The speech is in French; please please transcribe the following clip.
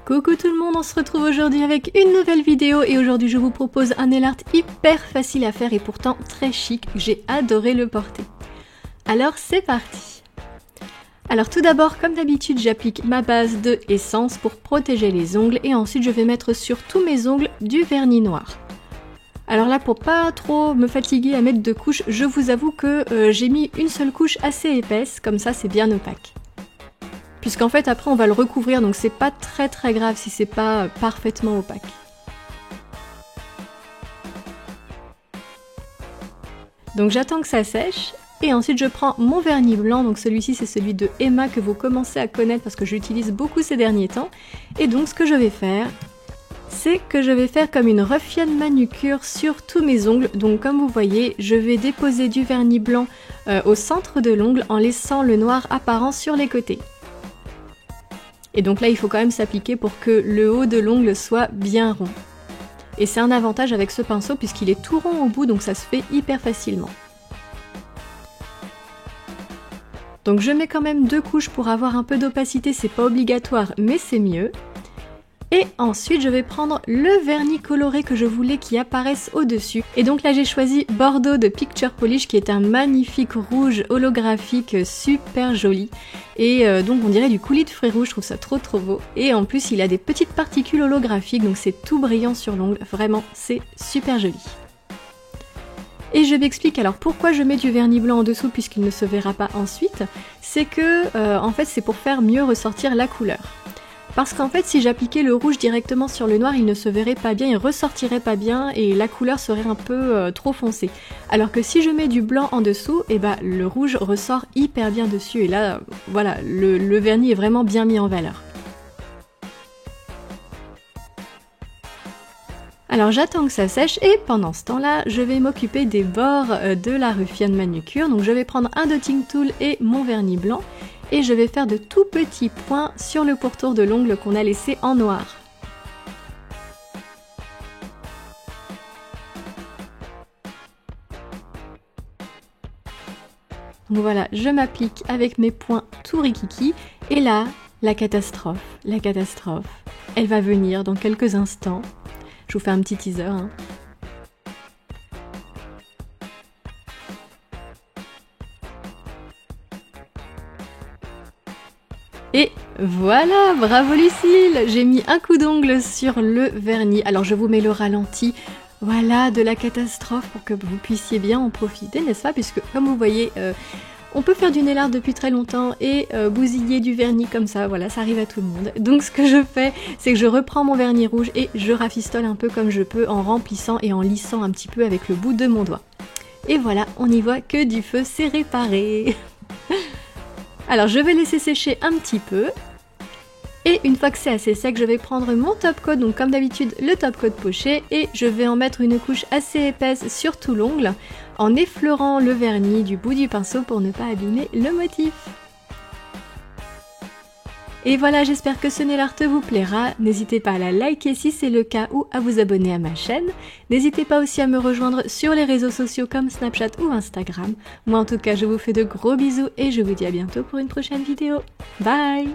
Coucou tout le monde, on se retrouve aujourd'hui avec une nouvelle vidéo et aujourd'hui je vous propose un nail art hyper facile à faire et pourtant très chic, j'ai adoré le porter. Alors c'est parti. Alors tout d'abord, comme d'habitude, j'applique ma base de essence pour protéger les ongles et ensuite je vais mettre sur tous mes ongles du vernis noir. Alors là, pour pas trop me fatiguer à mettre deux couches, je vous avoue que j'ai mis une seule couche assez épaisse, comme ça c'est bien opaque. Puisqu'en fait après on va le recouvrir, donc c'est pas très grave si c'est pas parfaitement opaque. Donc j'attends que ça sèche et ensuite je prends mon vernis blanc, donc celui-ci c'est celui de Emma que vous commencez à connaître parce que j'utilise beaucoup ces derniers temps. Et donc ce que je vais faire, c'est que je vais faire comme une ruffian manucure sur tous mes ongles. Donc comme vous voyez, je vais déposer du vernis blanc au centre de l'ongle en laissant le noir apparent sur les côtés. Et donc là, il faut quand même s'appliquer pour que le haut de l'ongle soit bien rond. Et c'est un avantage avec ce pinceau puisqu'il est tout rond au bout, donc ça se fait hyper facilement. Donc je mets quand même deux couches pour avoir un peu d'opacité, c'est pas obligatoire, mais c'est mieux. Et ensuite, je vais prendre le vernis coloré que je voulais qui apparaisse au-dessus. Et donc là, j'ai choisi Bordeaux de Picture Polish qui est un magnifique rouge holographique super joli. Et donc on dirait du coulis de fruits rouges, je trouve ça trop beau. Et en plus, il a des petites particules holographiques, donc c'est tout brillant sur l'ongle. Vraiment, c'est super joli. Et je m'explique alors pourquoi je mets du vernis blanc en dessous puisqu'il ne se verra pas ensuite. C'est que, en fait, c'est pour faire mieux ressortir la couleur. Parce qu'en fait, si j'appliquais le rouge directement sur le noir, il ne se verrait pas bien, il ressortirait pas bien et la couleur serait un peu trop foncée. Alors que si je mets du blanc en dessous, et bah le rouge ressort hyper bien dessus et là, voilà, le vernis est vraiment bien mis en valeur. Alors j'attends que ça sèche et pendant ce temps-là, je vais m'occuper des bords de la ruffian manucure. Donc je vais prendre un dotting tool et mon vernis blanc. Et je vais faire de tout petits points sur le pourtour de l'ongle qu'on a laissé en noir. Donc voilà, je m'applique avec mes points tout rikiki et là, la catastrophe, elle va venir dans quelques instants. Je vous fais un petit teaser, hein. Et voilà, bravo Lucille! J'ai mis un coup d'ongle sur le vernis. Alors je vous mets le ralenti, voilà, de la catastrophe pour que vous puissiez bien en profiter, n'est-ce pas? Puisque comme vous voyez, on peut faire du nail art depuis très longtemps et bousiller du vernis comme ça, voilà, ça arrive à tout le monde. Donc ce que je fais, c'est que je reprends mon vernis rouge et je rafistole un peu comme je peux en remplissant et en lissant un petit peu avec le bout de mon doigt. Et voilà, on n'y voit que du feu, c'est réparé. Alors je vais laisser sécher un petit peu et une fois que c'est assez sec, je vais prendre mon top coat, donc comme d'habitude le top coat poché, et je vais en mettre une couche assez épaisse sur tout l'ongle en effleurant le vernis du bout du pinceau pour ne pas abîmer le motif. Et voilà, j'espère que ce nail art vous plaira. N'hésitez pas à la liker si c'est le cas ou à vous abonner à ma chaîne. N'hésitez pas aussi à me rejoindre sur les réseaux sociaux comme Snapchat ou Instagram. Moi en tout cas, je vous fais de gros bisous et je vous dis à bientôt pour une prochaine vidéo. Bye!